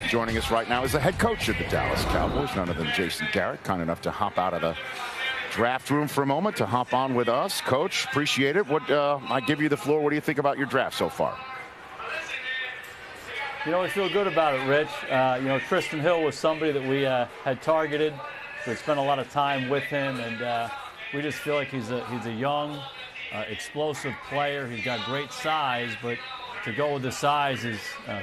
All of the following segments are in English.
Joining us right now is the head coach of the Dallas Cowboys, none other than Jason Garrett, kind enough to hop out of the draft room for a moment to hop on with us. Coach, appreciate it. I give you the floor. What do you think about your draft so far? You know, we feel good about it, Rich. Tristan Hill was somebody that we had targeted. We spent a lot of time with him, and we just feel like he's a young, explosive player. He's got great size, but to go with the size is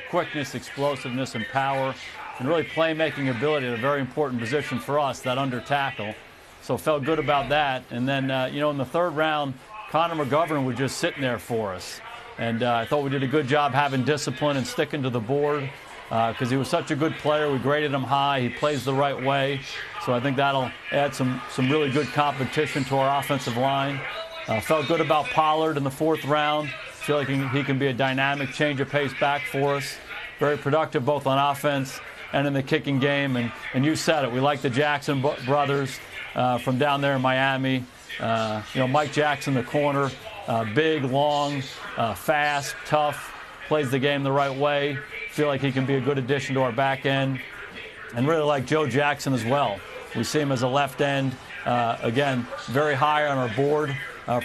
quickness, explosiveness, and power, and really playmaking ability at a very important position for us, that under tackle. So felt good about that. And then, in the third round, Connor McGovern was just sitting there for us. And I thought we did a good job having discipline and sticking to the board because he was such a good player. We graded him high. He plays the right way. So I think that'll add some really good competition to our offensive line. Felt good about Pollard in the fourth round. Feel like he can be a dynamic change of pace back for us. Very productive both on offense and in the kicking game. And you said it. We like the Jackson brothers from down there in Miami. Mike Jackson, the corner. Big, long, fast, tough, plays the game the right way. Feel like he can be a good addition to our back end. And really like Joe Jackson as well. We see him as a left end. Again, very high on our board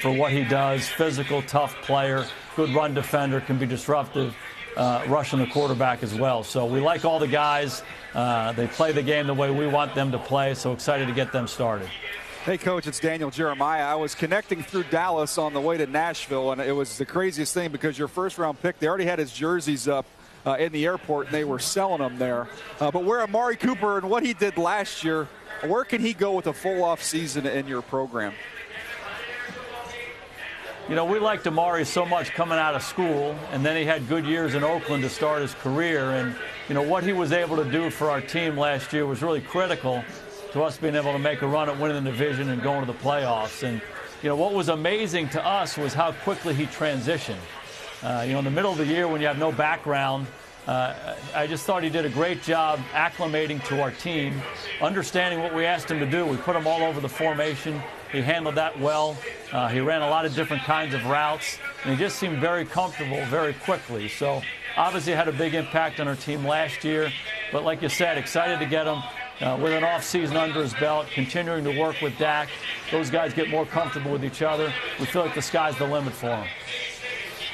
for what he does. Physical, tough player, good run defender, can be disruptive, rushing the quarterback as well. So we like all the guys. They play the game the way we want them to play, so excited to get them started. Hey, Coach, it's Daniel Jeremiah. I was connecting through Dallas on the way to Nashville, and it was the craziest thing because your first-round pick, they already had his jerseys up in the airport, and they were selling them there. But where Amari Cooper and what he did last year, where can he go with a full off season in your program? You know, we liked Amari so much coming out of school, and then he had good years in Oakland to start his career. And, what he was able to do for our team last year was really critical to us being able to make a run at winning the division and going to the playoffs. And, what was amazing to us was how quickly he transitioned. In the middle of the year when you have no background, I just thought he did a great job acclimating to our team, understanding what we asked him to do. We put him all over the formation. He handled that well. He ran a lot of different kinds of routes, and he just seemed very comfortable very quickly. So obviously had a big impact on our team last year. But like you said, excited to get him with an off-season under his belt, continuing to work with Dak. Those guys get more comfortable with each other. We feel like the sky's the limit for him.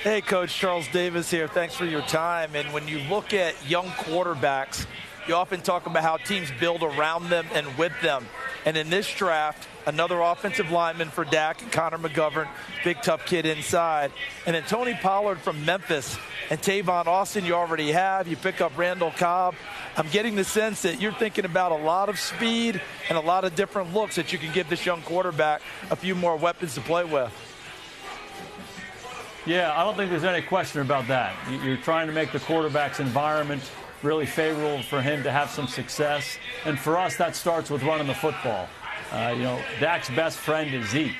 Hey, Coach, Charles Davis here. Thanks for your time. And when you look at young quarterbacks, you often talk about how teams build around them and with them. And in this draft, another offensive lineman for Dak and Connor McGovern, big tough kid inside. And then Tony Pollard from Memphis and Tavon Austin you already have. You pick up Randall Cobb. I'm getting the sense that you're thinking about a lot of speed and a lot of different looks that you can give this young quarterback a few more weapons to play with. Yeah, I don't think there's any question about that. You're trying to make the quarterback's environment really favorable for him to have some success. And for us, that starts with running the football. Dak's best friend is Zeke.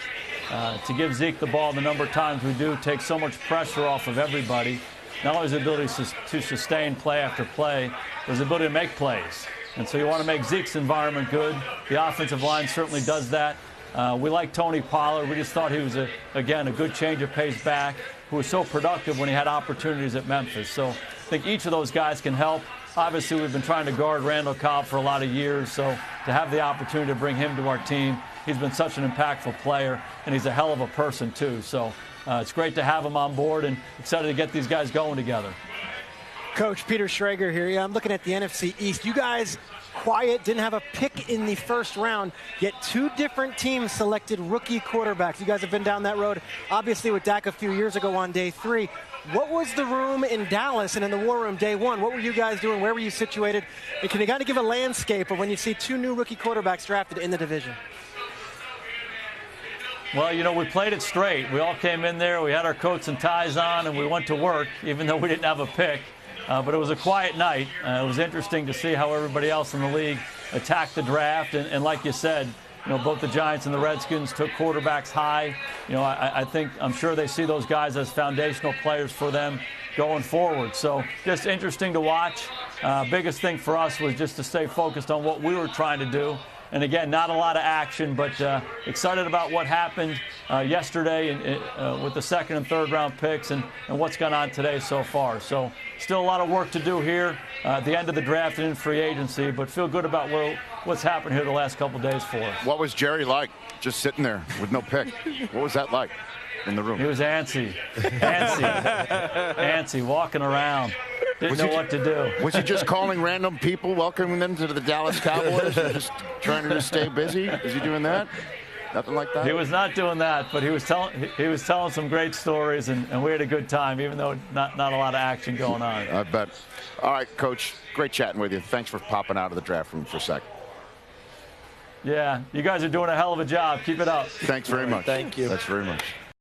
To give Zeke the ball the number of times we do takes so much pressure off of everybody. Not only his ability to sustain play after play, but his ability to make plays. And so you want to make Zeke's environment good. The offensive line certainly does that. We like Tony Pollard. We just thought he was, a good change of pace back who was so productive when he had opportunities at Memphis. So I think each of those guys can help. Obviously, we've been trying to guard Randall Cobb for a lot of years, so to have the opportunity to bring him to our team, he's been such an impactful player, and he's a hell of a person, too. So it's great to have him on board and excited to get these guys going together. Coach, Peter Schrager here. Yeah, I'm looking at the NFC East. You guys, quiet, didn't have a pick in the first round, yet two different teams selected rookie quarterbacks. You guys have been down that road, obviously, with Dak a few years ago on day 3. What was the room in Dallas and in the war room day 1? What were you guys doing? Where were you situated? And can you kind of give a landscape of when you see two new rookie quarterbacks drafted in the division? Well, we played it straight. We all came in there, we had our coats and ties on, and we went to work, even though we didn't have a pick. But it was a quiet night. It was interesting to see how everybody else in the league attacked the draft. And like you said, both the Giants and the Redskins took quarterbacks high. I'm sure they see those guys as foundational players for them going forward. So just interesting to watch. Biggest thing for us was just to stay focused on what we were trying to do And again, not a lot of action, but excited about what happened yesterday with the second and third round picks and what's gone on today so far. So still a lot of work to do here at the end of the draft and in free agency, but feel good about what's happened here the last couple days for us. What was Jerry like just sitting there with no pick? What was that like in the room? He was antsy, walking around. Didn't know what to do. Was he just calling random people, welcoming them to the Dallas Cowboys, and just trying to just stay busy? Is he doing that? Nothing like that? He was not doing that, but he was telling some great stories, and we had a good time, even though not a lot of action going on. I bet. All right, Coach, great chatting with you. Thanks for popping out of the draft room for a sec. Yeah, you guys are doing a hell of a job. Keep it up. Thanks very much. Thank you. Thanks very much.